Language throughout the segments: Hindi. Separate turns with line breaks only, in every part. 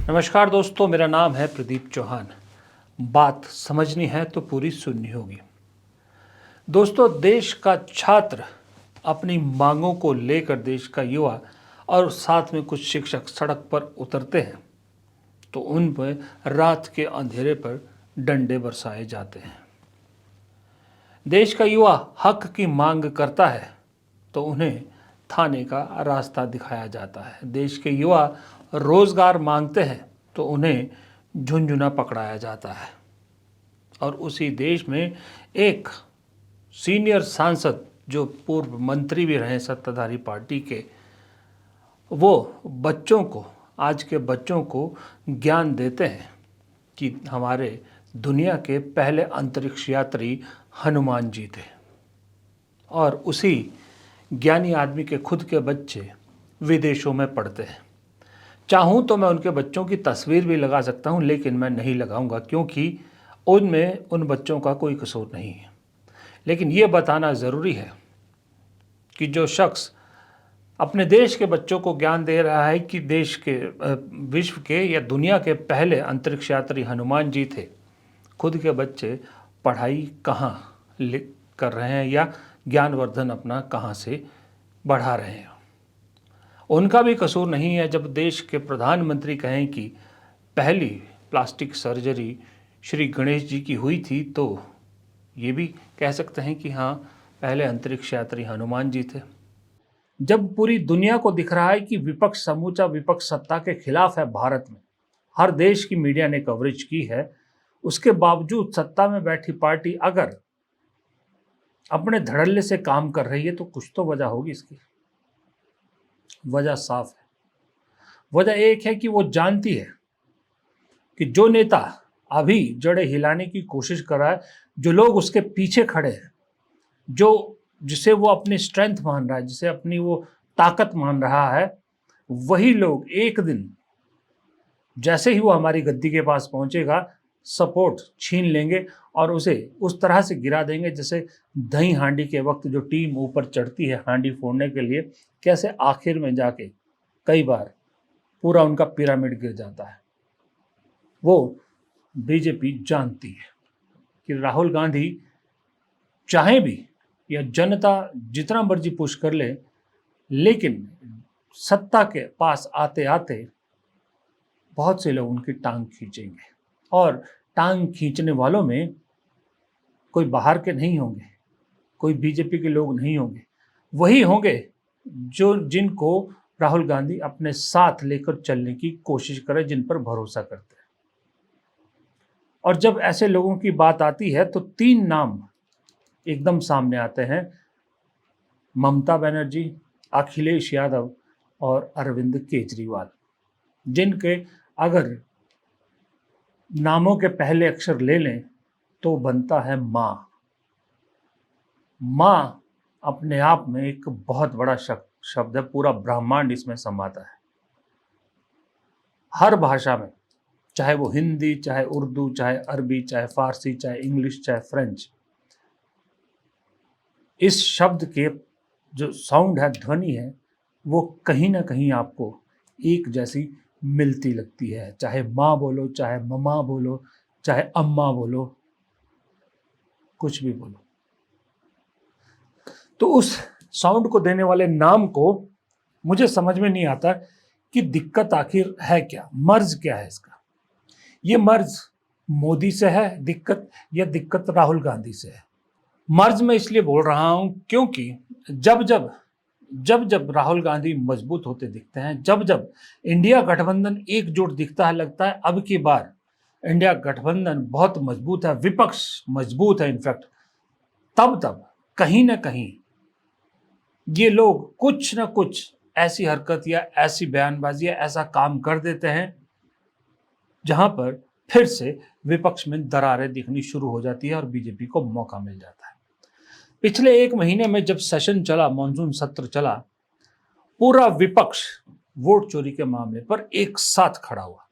नमस्कार दोस्तों, मेरा नाम है प्रदीप चौहान। बात समझनी है तो पूरी सुननी होगी। दोस्तों, देश का छात्र अपनी मांगों को लेकर देश का युवा और साथ में कुछ शिक्षक सड़क पर उतरते हैं तो उन पर रात के अंधेरे पर डंडे बरसाए जाते हैं। देश का युवा हक की मांग करता है तो उन्हें थाने का रास्ता दिखाया जाता है। देश के युवा रोजगार मांगते हैं तो उन्हें झुंझुना पकड़ाया जाता है। और उसी देश में एक सीनियर सांसद जो पूर्व मंत्री भी रहे सत्ताधारी पार्टी के, वो आज के बच्चों को ज्ञान देते हैं कि हमारे दुनिया के पहले अंतरिक्ष यात्री हनुमान जी थे। और उसी ज्ञानी आदमी के खुद के बच्चे विदेशों में पढ़ते हैं। चाहूँ तो मैं उनके बच्चों की तस्वीर भी लगा सकता हूँ, लेकिन मैं नहीं लगाऊंगा क्योंकि उनमें उन बच्चों का कोई कसूर नहीं है। लेकिन ये बताना ज़रूरी है कि जो शख्स अपने देश के बच्चों को ज्ञान दे रहा है कि देश के विश्व के या दुनिया के पहले अंतरिक्ष यात्री हनुमान जी थे, खुद के बच्चे पढ़ाई कहाँ कर रहे हैं या ज्ञानवर्धन अपना कहाँ से बढ़ा रहे हैं। उनका भी कसूर नहीं है जब देश के प्रधानमंत्री कहें कि पहली प्लास्टिक सर्जरी श्री गणेश जी की हुई थी, तो ये भी कह सकते हैं कि हाँ, पहले अंतरिक्ष यात्री हनुमान जी थे। जब पूरी दुनिया को दिख रहा है कि समूचा विपक्ष सत्ता के खिलाफ है भारत में, हर देश की मीडिया ने कवरेज की है, उसके बावजूद सत्ता में बैठी पार्टी अगर अपने धड़ल्ले से काम कर रही है तो कुछ तो वजह होगी। इसकी वजह साफ है। वजह एक है कि वो जानती है कि जो नेता अभी जड़ें हिलाने की कोशिश कर रहा है, जो लोग उसके पीछे खड़े हैं, जिसे वो अपनी स्ट्रेंथ मान रहा है, जिसे अपनी वो ताकत मान रहा है, वही लोग एक दिन जैसे ही वो हमारी गद्दी के पास पहुंचेगा, सपोर्ट छीन लेंगे और उसे उस तरह से गिरा देंगे जैसे दही हांडी के वक्त जो टीम ऊपर चढ़ती है हांडी फोड़ने के लिए, कैसे आखिर में जाके कई बार पूरा उनका पिरामिड गिर जाता है। वो बीजेपी जानती है कि राहुल गांधी चाहे भी या जनता जितना मर्जी पुश कर ले, लेकिन सत्ता के पास आते आते बहुत से लोग उनकी टांग खींचेंगे। और टांग खींचने वालों में कोई बाहर के नहीं होंगे, कोई बीजेपी के लोग नहीं होंगे, वही होंगे जिनको राहुल गांधी अपने साथ लेकर चलने की कोशिश करें, जिन पर भरोसा करते हैं। और जब ऐसे लोगों की बात आती है तो 3 नाम एकदम सामने आते हैं: ममता बनर्जी, अखिलेश यादव और अरविंद केजरीवाल, जिनके अगर नामों के पहले अक्षर ले लें तो बनता है मां। मां अपने आप में एक बहुत बड़ा शब्द है, पूरा ब्रह्मांड इसमें समाता है। हर भाषा में, चाहे वो हिंदी, चाहे उर्दू, चाहे अरबी, चाहे फारसी, चाहे इंग्लिश, चाहे फ्रेंच, इस शब्द के जो साउंड है, ध्वनि है, वो कहीं ना कहीं आपको एक जैसी मिलती लगती है। चाहे माँ बोलो, चाहे ममा बोलो, चाहे अम्मा बोलो, कुछ भी बोलो, तो उस साउंड को देने वाले नाम को मुझे समझ में नहीं आता कि दिक्कत आखिर है क्या, मर्ज क्या है इसका। ये मर्ज मोदी से है दिक्कत या दिक्कत राहुल गांधी से है? मर्ज मैं इसलिए बोल रहा हूं क्योंकि जब जब राहुल गांधी मजबूत होते दिखते हैं, जब इंडिया गठबंधन एकजुट दिखता है, लगता है अब की बार इंडिया गठबंधन बहुत मजबूत है, विपक्ष मजबूत है इनफैक्ट, तब कहीं ना कहीं ये लोग कुछ ना कुछ ऐसी हरकत या ऐसी बयानबाजी या ऐसा काम कर देते हैं जहां पर फिर से विपक्ष में दरारें दिखनी शुरू हो जाती है और बीजेपी को मौका मिल जाता है। पिछले 1 महीने में जब सेशन चला, मॉनसून सत्र चला, पूरा विपक्ष वोट चोरी के मामले पर एक साथ खड़ा हुआ,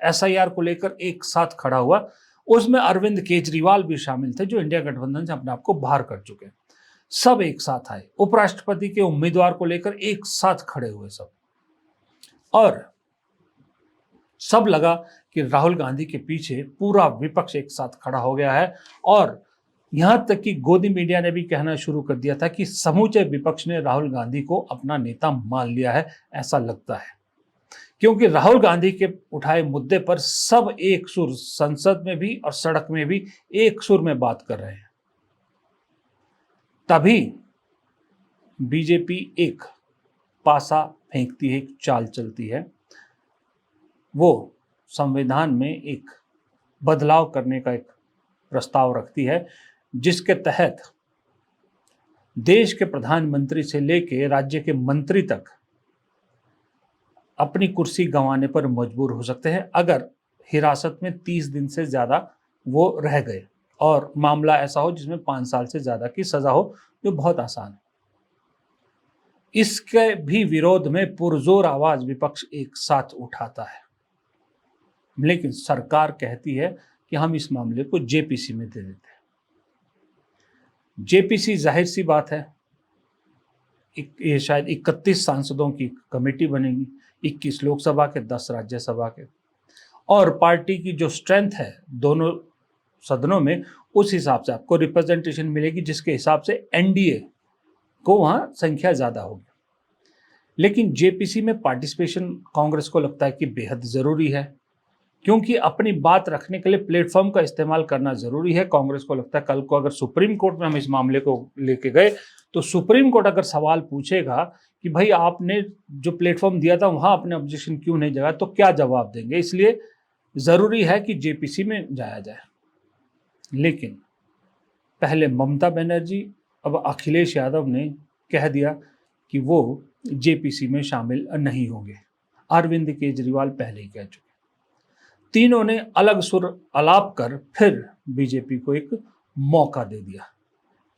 एसआईआर को लेकर एक साथ खड़ा हुआ। उसमें अरविंद केजरीवाल भी शामिल थे, जो इंडिया गठबंधन से अपने आप को बाहर कर चुके हैं। सब एक साथ आए, उपराष्ट्रपति के उम्मीदवार को लेकर एक साथ खड़े हुए सब। और सब लगा कि राहुल गांधी के पीछे पूरा विपक्ष एक साथ खड़ा हो गया है, और यहां तक कि गोदी मीडिया ने भी कहना शुरू कर दिया था कि समूचे विपक्ष ने राहुल गांधी को अपना नेता मान लिया है। ऐसा लगता है क्योंकि राहुल गांधी के उठाए मुद्दे पर सब एक सुर, संसद में भी और सड़क में भी एक सुर में बात कर रहे हैं। तभी बीजेपी एक पासा फेंकती है, एक चाल चलती है। वो संविधान में एक बदलाव करने का एक प्रस्ताव रखती है, जिसके तहत देश के प्रधानमंत्री से लेकर राज्य के मंत्री तक अपनी कुर्सी गंवाने पर मजबूर हो सकते हैं अगर हिरासत में 30 दिन से ज्यादा वो रह गए, और मामला ऐसा हो जिसमें 5 साल से ज्यादा की सजा हो, जो बहुत आसान है। इसके भी विरोध में पुरजोर आवाज विपक्ष एक साथ उठाता है, लेकिन सरकार कहती है कि हम इस मामले को जेपीसी में दे देते हैं। जेपीसी जाहिर सी बात है, ये शायद 31 सांसदों की कमेटी बनेगी, 21 लोकसभा के, 10 राज्यसभा के, और पार्टी की जो स्ट्रेंथ है दोनों सदनों में, उस हिसाब से आपको रिप्रेजेंटेशन मिलेगी, जिसके हिसाब से एनडीए को वहां संख्या ज्यादा होगी। लेकिन जेपीसी में पार्टिसिपेशन कांग्रेस को लगता है कि बेहद जरूरी है, क्योंकि अपनी बात रखने के लिए प्लेटफॉर्म का इस्तेमाल करना जरूरी है। कांग्रेस को लगता है कल को अगर सुप्रीम कोर्ट में हम इस मामले को लेके गए तो सुप्रीम कोर्ट अगर सवाल पूछेगा कि भाई आपने जो प्लेटफॉर्म दिया था वहां आपने ऑब्जेक्शन क्यों नहीं जगाया, तो क्या जवाब देंगे। इसलिए जरूरी है कि जेपीसी में जाया जाए। लेकिन पहले ममता बनर्जी, अब अखिलेश यादव ने कह दिया कि वो जेपीसी में शामिल नहीं होंगे। अरविंद केजरीवाल पहले ही कह चुके। तीनों ने अलग सुर अलाप कर फिर बीजेपी को एक मौका दे दिया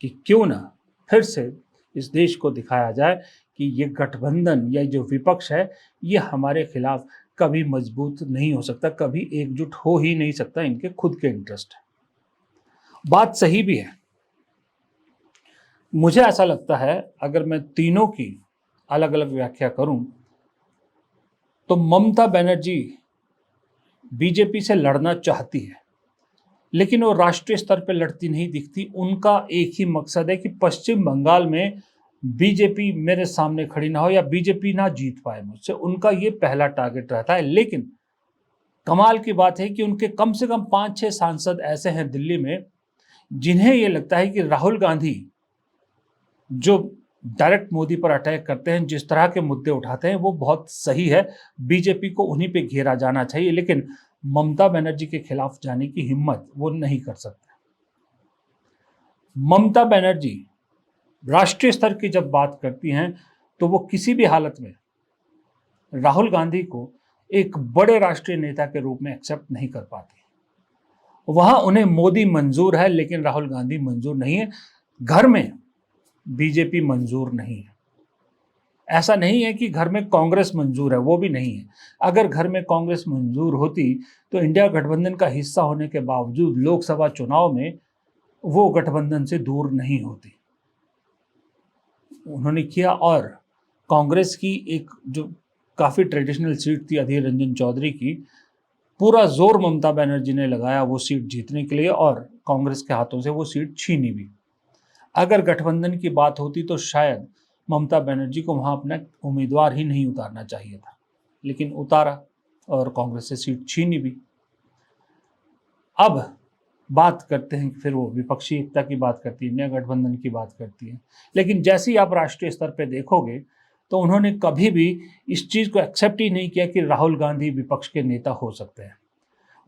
कि क्यों ना फिर से इस देश को दिखाया जाए कि ये गठबंधन या जो विपक्ष है ये हमारे खिलाफ कभी मजबूत नहीं हो सकता, कभी एकजुट हो ही नहीं सकता, इनके खुद के इंटरेस्ट है। बात सही भी है। मुझे ऐसा लगता है अगर मैं तीनों की अलग अलग व्याख्या करूं तो ममता बनर्जी बीजेपी से लड़ना चाहती है, लेकिन वो राष्ट्रीय स्तर पर लड़ती नहीं दिखती। उनका एक ही मकसद है कि पश्चिम बंगाल में बीजेपी मेरे सामने खड़ी ना हो या बीजेपी ना जीत पाए मुझसे, उनका ये पहला टारगेट रहता है। लेकिन कमाल की बात है कि उनके कम से कम 5-6 सांसद ऐसे हैं दिल्ली में जिन्हें ये लगता है कि राहुल गांधी जो डायरेक्ट मोदी पर अटैक करते हैं, जिस तरह के मुद्दे उठाते हैं, वो बहुत सही है, बीजेपी को उन्हीं पे घेरा जाना चाहिए। लेकिन ममता बनर्जी के खिलाफ जाने की हिम्मत वो नहीं कर सकते। ममता बनर्जी राष्ट्रीय स्तर की जब बात करती हैं तो वो किसी भी हालत में राहुल गांधी को एक बड़े राष्ट्रीय नेता के रूप में एक्सेप्ट नहीं कर पाती। वहां उन्हें मोदी मंजूर है लेकिन राहुल गांधी मंजूर नहीं है। घर में बीजेपी मंजूर नहीं है। ऐसा नहीं है कि घर में कांग्रेस मंजूर है, वो भी नहीं है। अगर घर में कांग्रेस मंजूर होती तो इंडिया गठबंधन का हिस्सा होने के बावजूद लोकसभा चुनाव में वो गठबंधन से दूर नहीं होती। उन्होंने किया, और कांग्रेस की एक जो काफी ट्रेडिशनल सीट थी अधीर रंजन चौधरी की, पूरा जोर ममता बनर्जी ने लगाया वो सीट जीतने के लिए, और कांग्रेस के हाथों से वो सीट छीनी भी। अगर गठबंधन की बात होती तो शायद ममता बनर्जी को वहां अपना उम्मीदवार ही नहीं उतारना चाहिए था, लेकिन उतारा और कांग्रेस से सीट छीनी भी। अब बात करते हैं, फिर वो विपक्षी एकता की बात करती है, इंडिया गठबंधन की बात करती है। लेकिन जैसे ही आप राष्ट्रीय स्तर पर देखोगे तो उन्होंने कभी भी इस चीज को एक्सेप्ट ही नहीं किया कि राहुल गांधी विपक्ष के नेता हो सकते हैं।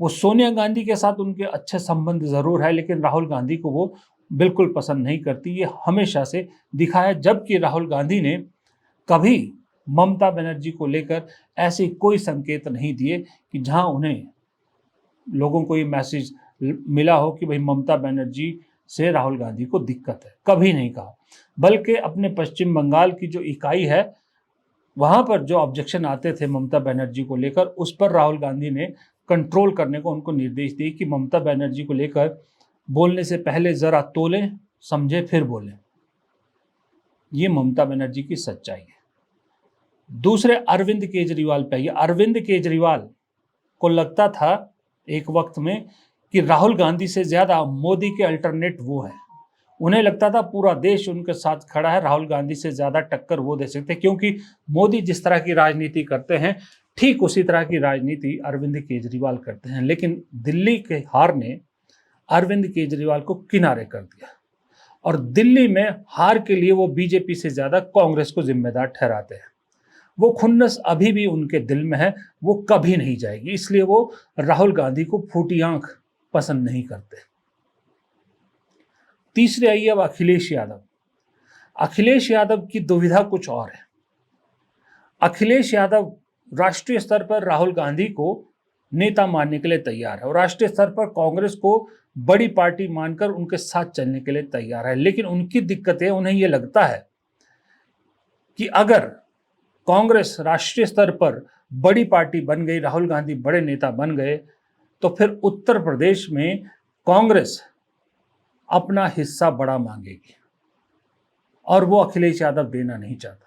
वो सोनिया गांधी के साथ उनके अच्छे संबंध जरूर है, लेकिन राहुल गांधी को वो बिल्कुल पसंद नहीं करती, ये हमेशा से दिखाया। जबकि राहुल गांधी ने कभी ममता बनर्जी को लेकर ऐसे कोई संकेत नहीं दिए कि जहां उन्हें लोगों को ये मैसेज मिला हो कि भाई ममता बनर्जी से राहुल गांधी को दिक्कत है, कभी नहीं कहा। बल्कि अपने पश्चिम बंगाल की जो इकाई है वहां पर जो ऑब्जेक्शन आते थे ममता बनर्जी को लेकर, उस पर राहुल गांधी ने कंट्रोल करने को उनको निर्देश दिए कि ममता बनर्जी को लेकर बोलने से पहले जरा तोलें, समझे फिर बोलें। ये ममता बनर्जी की सच्चाई है। दूसरे अरविंद केजरीवाल पे, ये अरविंद केजरीवाल को लगता था एक वक्त में कि राहुल गांधी से ज्यादा मोदी के अल्टरनेट वो हैं। उन्हें लगता था पूरा देश उनके साथ खड़ा है, राहुल गांधी से ज्यादा टक्कर वो दे सकते, क्योंकि मोदी जिस तरह की राजनीति करते हैं ठीक उसी तरह की राजनीति अरविंद केजरीवाल करते हैं। लेकिन दिल्ली के हार ने अरविंद केजरीवाल को किनारे कर दिया और दिल्ली में हार के लिए वो बीजेपी से ज्यादा कांग्रेस को जिम्मेदार ठहराते हैं। वो खुन्नस अभी भी उनके दिल में है, वो कभी नहीं जाएगी, इसलिए वो राहुल गांधी को फूटी आंख पसंद नहीं करते। तीसरे आइए अब अखिलेश यादव। अखिलेश यादव की दुविधा कुछ और है। अखिलेश यादव राष्ट्रीय स्तर पर राहुल गांधी को नेता मानने के लिए तैयार है और राष्ट्रीय स्तर पर कांग्रेस को बड़ी पार्टी मानकर उनके साथ चलने के लिए तैयार है। लेकिन उनकी दिक्कत है, उन्हें यह लगता है कि अगर कांग्रेस राष्ट्रीय स्तर पर बड़ी पार्टी बन गई, राहुल गांधी बड़े नेता बन गए, तो फिर उत्तर प्रदेश में कांग्रेस अपना हिस्सा बड़ा मांगेगी और वो अखिलेश यादव देना नहीं चाहता।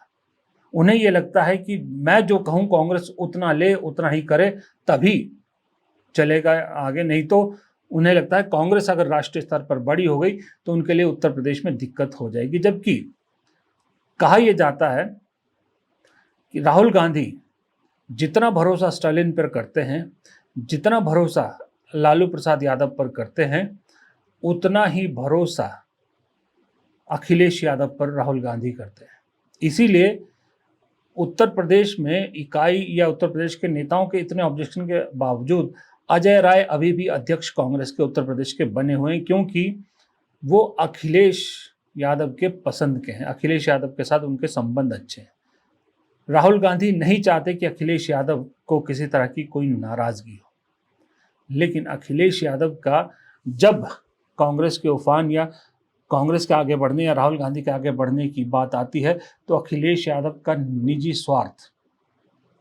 उन्हें यह लगता है कि मैं जो कहूं कांग्रेस उतना ले, उतना ही करे, तभी चलेगा आगे। नहीं तो उन्हें लगता है कांग्रेस अगर राष्ट्रीय स्तर पर बड़ी हो गई तो उनके लिए उत्तर प्रदेश में दिक्कत हो जाएगी। जबकि कहा यह जाता है कि राहुल गांधी जितना भरोसा स्टालिन पर करते हैं, जितना भरोसा लालू प्रसाद यादव पर करते हैं, उतना ही भरोसा अखिलेश यादव पर राहुल गांधी करते हैं। इसीलिए उत्तर प्रदेश में इकाई या उत्तर प्रदेश के नेताओं के इतने ऑब्जेक्शन के बावजूद अजय राय अभी भी अध्यक्ष कांग्रेस के उत्तर प्रदेश के बने हुए हैं, क्योंकि वो अखिलेश यादव के पसंद के हैं। अखिलेश यादव के साथ उनके संबंध अच्छे हैं। राहुल गांधी नहीं चाहते कि अखिलेश यादव को किसी तरह की कोई नाराजगी हो, लेकिन अखिलेश यादव का जब कांग्रेस के उफान या कांग्रेस के आगे बढ़ने या राहुल गांधी के आगे बढ़ने की बात आती है तो अखिलेश यादव का निजी स्वार्थ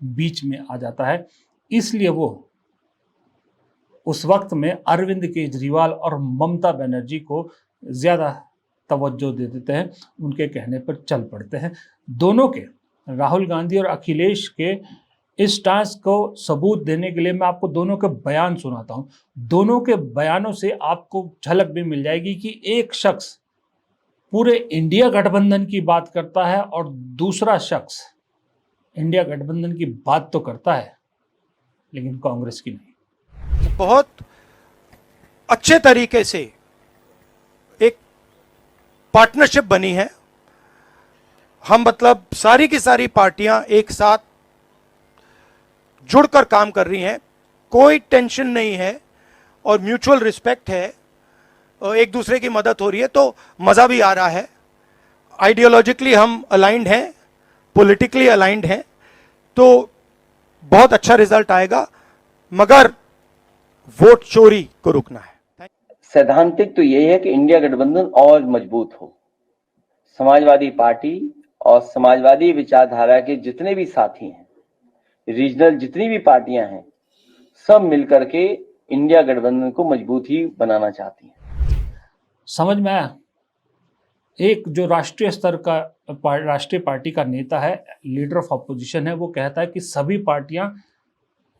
बीच में आ जाता है। इसलिए वो उस वक्त में अरविंद केजरीवाल और ममता बनर्जी को ज्यादा तवज्जो दे देते हैं, उनके कहने पर चल पड़ते हैं। दोनों के, राहुल गांधी और अखिलेश के इस स्टांस को सबूत देने के लिए मैं आपको दोनों के बयान सुनाता हूं। दोनों के बयानों से आपको झलक भी मिल जाएगी कि एक शख्स पूरे इंडिया गठबंधन की बात करता है और दूसरा शख्स इंडिया गठबंधन की बात तो करता है लेकिन कांग्रेस की नहीं।
बहुत अच्छे तरीके से एक पार्टनरशिप बनी है। हम मतलब सारी की सारी पार्टियां एक साथ जुड़कर काम कर रही हैं, कोई टेंशन नहीं है और म्यूचुअल रिस्पेक्ट है, एक दूसरे की मदद हो रही है, तो मज़ा भी आ रहा है। आइडियोलॉजिकली हम अलाइंड हैं, पॉलिटिकली अलाइंड हैं, तो बहुत अच्छा रिजल्ट आएगा, मगर वोट चोरी को रुकना है।
सैद्धांतिक तो यही है कि इंडिया गठबंधन और मजबूत हो। समाजवादी पार्टी और समाजवादी विचारधारा के जितने भी साथी हैं, रीजनल जितनी भी पार्टियां हैं, सब मिलकर के इंडिया गठबंधन को मजबूत ही बनाना चाहती हैं।
समझ में आया? एक जो राष्ट्रीय स्तर का राष्ट्रीय पार्टी का नेता है, लीडर ऑफ अपोजिशन है, वो कहता है कि सभी पार्टियां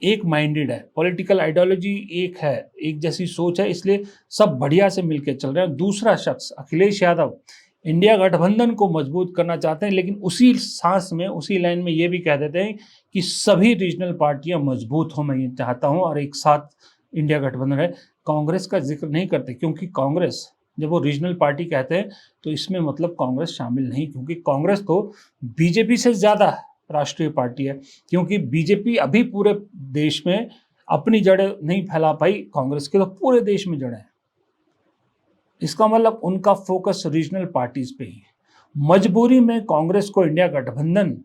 एक माइंडेड है, पॉलिटिकल आइडियोलॉजी एक है, एक जैसी सोच है, इसलिए सब बढ़िया से मिलकर चल रहे हैं। दूसरा शख्स अखिलेश यादव इंडिया गठबंधन को मजबूत करना चाहते हैं, लेकिन उसी सांस में, उसी लाइन में ये भी कह देते हैं कि सभी रीजनल पार्टियां मजबूत हो, मैं ये चाहता हूं और एक साथ इंडिया गठबंधन है। कांग्रेस का जिक्र नहीं करते, क्योंकि कांग्रेस जब वो रीजनल पार्टी कहते हैं तो इसमें मतलब कांग्रेस शामिल नहीं, क्योंकि कांग्रेस तो बीजेपी से ज़्यादा राष्ट्रीय पार्टी है। क्योंकि बीजेपी अभी पूरे देश में अपनी जड़ें नहीं फैला पाई, कांग्रेस के तो पूरे देश में जड़ें हैं। इसका मतलब उनका फोकस रीजनल पार्टीज पे ही है। मजबूरी में कांग्रेस को इंडिया गठबंधन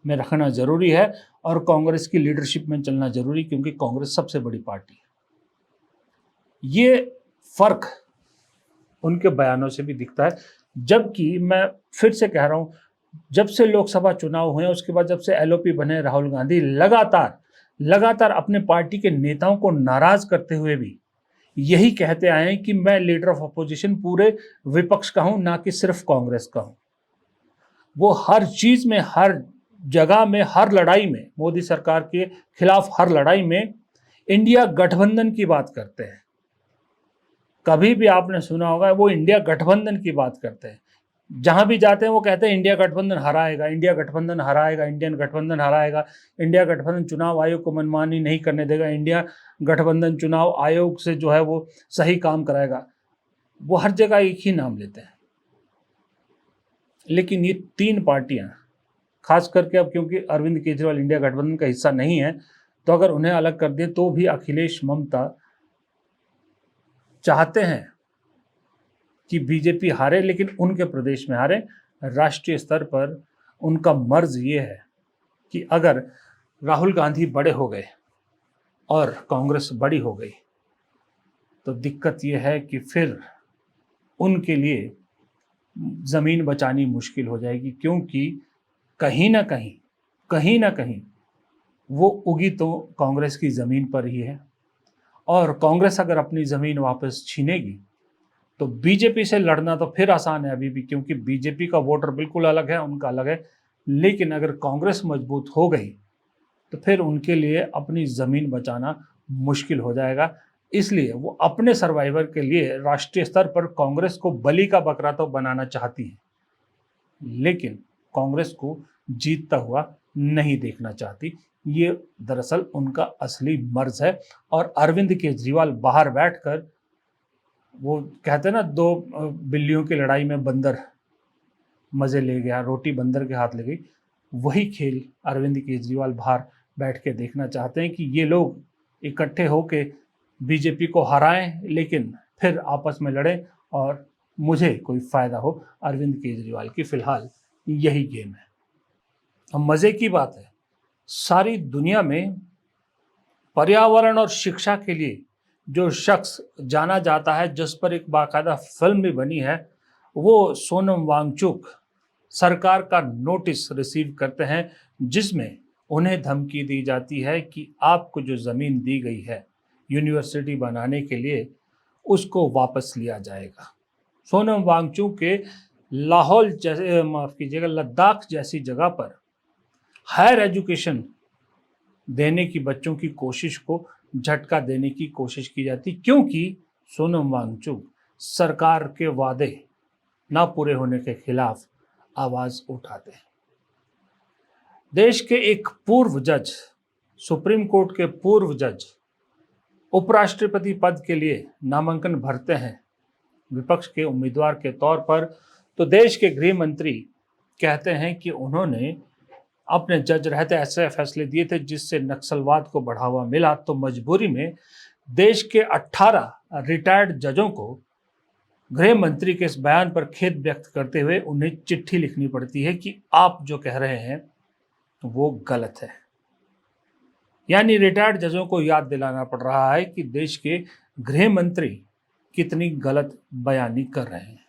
में रखना जरूरी है और कांग्रेस की लीडरशिप में चलना जरूरी, क्योंकि कांग्रेस सबसे बड़ी पार्टी है। ये फर्क उनके बयानों से भी दिखता है। जबकि मैं फिर से कह रहा हूं, जब से लोकसभा चुनाव हुए उसके बाद जब से एलओपी बने, राहुल गांधी लगातार अपने पार्टी के नेताओं को नाराज करते हुए भी यही कहते आए हैं कि मैं लीडर ऑफ अपोजिशन पूरे विपक्ष का हूं, ना कि सिर्फ कांग्रेस का हूं। वो हर चीज में, हर जगह में, हर लड़ाई में, मोदी सरकार के खिलाफ हर लड़ाई में इंडिया गठबंधन की बात करते हैं। कभी भी आपने सुना होगा वो इंडिया गठबंधन की बात करते हैं। जहां भी जाते हैं वो कहते हैं इंडिया गठबंधन हराएगा, इंडिया गठबंधन हराएगा, इंडियन गठबंधन हराएगा, इंडिया गठबंधन चुनाव आयोग को मनमानी नहीं करने देगा, इंडिया गठबंधन चुनाव आयोग से जो है वो सही काम कराएगा। वो हर जगह एक ही नाम लेते हैं। लेकिन ये तीन पार्टियां, खास करके अब क्योंकि अरविंद केजरीवाल इंडिया गठबंधन का हिस्सा नहीं है, तो अगर उन्हें अलग कर दिए तो भी अखिलेश ममता चाहते हैं कि बीजेपी हारे, लेकिन उनके प्रदेश में हारे। राष्ट्रीय स्तर पर उनका मर्ज ये है कि अगर राहुल गांधी बड़े हो गए और कांग्रेस बड़ी हो गई तो दिक्कत ये है कि फिर उनके लिए ज़मीन बचानी मुश्किल हो जाएगी, क्योंकि कहीं ना कहीं वो उगी तो कांग्रेस की ज़मीन पर ही है। और कांग्रेस अगर अपनी ज़मीन वापस छीनेगी तो बीजेपी से लड़ना तो फिर आसान है अभी भी, क्योंकि बीजेपी का वोटर बिल्कुल अलग है, उनका अलग है। लेकिन अगर कांग्रेस मजबूत हो गई तो फिर उनके लिए अपनी ज़मीन बचाना मुश्किल हो जाएगा। इसलिए वो अपने सर्वाइवर के लिए राष्ट्रीय स्तर पर कांग्रेस को बलि का बकरा तो बनाना चाहती है, लेकिन कांग्रेस को जीतता हुआ नहीं देखना चाहती। ये दरअसल उनका असली मर्ज है। और अरविंद केजरीवाल बाहर बैठकर, वो कहते हैं ना, दो बिल्लियों की लड़ाई में बंदर मज़े ले गया, रोटी बंदर के हाथ ले गई, वही खेल अरविंद केजरीवाल बाहर बैठ के देखना चाहते हैं कि ये लोग इकट्ठे होके बीजेपी को हराएं, लेकिन फिर आपस में लड़ें और मुझे कोई फ़ायदा हो अरविंद केजरीवाल की। फ़िलहाल यही गेम है। अब मज़े की बात है, सारी दुनिया में पर्यावरण और शिक्षा के लिए जो शख्स जाना जाता है, जिस पर एक बाकायदा फिल्म भी बनी है, वो सोनम वांगचुक सरकार का नोटिस रिसीव करते हैं, जिसमें उन्हें धमकी दी जाती है कि आपको जो ज़मीन दी गई है यूनिवर्सिटी बनाने के लिए, उसको वापस लिया जाएगा। सोनम वांगचुक के लाहौल जैसे, माफ़ कीजिएगा, लद्दाख जैसी जगह पर हायर एजुकेशन देने की बच्चों की कोशिश को झटका देने की कोशिश की जाती, क्योंकि सोनम वांगचुक सरकार के वादे ना पूरे होने के खिलाफ आवाज़ उठाते हैं। देश के एक पूर्व जज, सुप्रीम कोर्ट के पूर्व जज उपराष्ट्रपति पद के लिए नामांकन भरते हैं विपक्ष के उम्मीदवार के तौर पर, तो देश के गृह मंत्री कहते हैं कि उन्होंने अपने जज रहते ऐसे फैसले दिए थे जिससे नक्सलवाद को बढ़ावा मिला, तो मजबूरी में देश के 18 रिटायर्ड जजों को गृह मंत्री के इस बयान पर खेद व्यक्त करते हुए उन्हें चिट्ठी लिखनी पड़ती है कि आप जो कह रहे हैं वो गलत है। यानी रिटायर्ड जजों को याद दिलाना पड़ रहा है कि देश के गृह मंत्री कितनी गलत बयानी कर रहे हैं।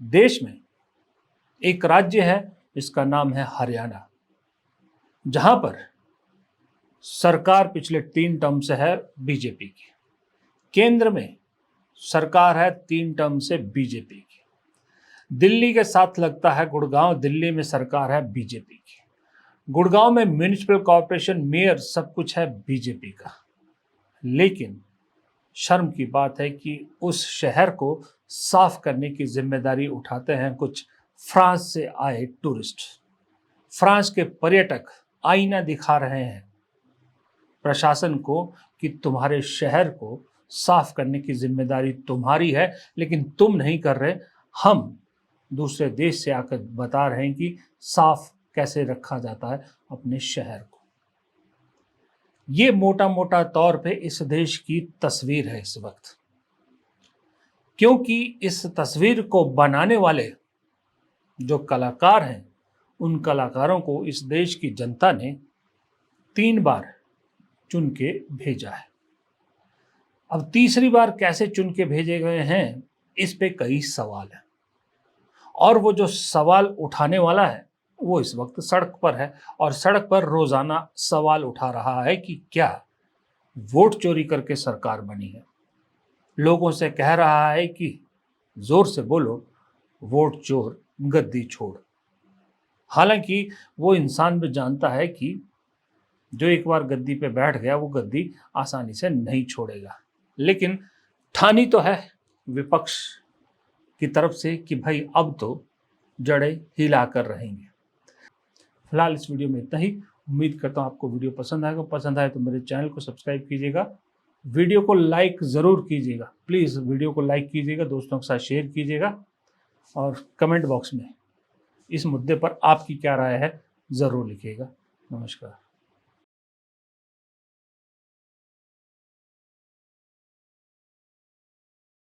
देश में एक राज्य है, इसका नाम है हरियाणा, जहां पर सरकार पिछले 3 टर्म से है बीजेपी की, केंद्र में सरकार है 3 टर्म से बीजेपी की, दिल्ली के साथ लगता है गुड़गांव, दिल्ली में सरकार है बीजेपी की, गुड़गांव में म्यूनिसिपल कॉरपोरेशन, मेयर, सब कुछ है बीजेपी का। लेकिन शर्म की बात है कि उस शहर को साफ करने की जिम्मेदारी उठाते हैं कुछ फ्रांस से आए टूरिस्ट। फ्रांस के पर्यटक आईना दिखा रहे हैं प्रशासन को कि तुम्हारे शहर को साफ करने की जिम्मेदारी तुम्हारी है, लेकिन तुम नहीं कर रहे, हम दूसरे देश से आकर बता रहे हैं कि साफ कैसे रखा जाता है अपने शहर को। ये मोटा मोटा तौर पे इस देश की तस्वीर है इस वक्त, क्योंकि इस तस्वीर को बनाने वाले जो कलाकार हैं, उन कलाकारों को इस देश की जनता ने 3 बार चुन के भेजा है। अब तीसरी बार कैसे चुन के भेजे गए हैं, इस पे कई सवाल हैं, और वो जो सवाल उठाने वाला है वो इस वक्त सड़क पर है, और सड़क पर रोजाना सवाल उठा रहा है कि क्या वोट चोरी करके सरकार बनी है। लोगों से कह रहा है कि जोर से बोलो, वोट चोर गद्दी छोड़। हालांकि वो इंसान भी जानता है कि जो एक बार गद्दी पे बैठ गया वो गद्दी आसानी से नहीं छोड़ेगा। लेकिन ठानी तो है विपक्ष की तरफ से कि भाई अब तो जड़ें हिलाकर रहेंगे। फिलहाल इस वीडियो में इतना ही। उम्मीद करता हूँ आपको वीडियो पसंद आएगा। पसंद आए तो मेरे चैनल को सब्सक्राइब कीजिएगा, वीडियो को लाइक ज़रूर कीजिएगा। प्लीज़ वीडियो को लाइक कीजिएगा, दोस्तों के साथ शेयर कीजिएगा और कमेंट बॉक्स में इस मुद्दे पर आपकी क्या राय है ज़रूर लिखिएगा। नमस्कार।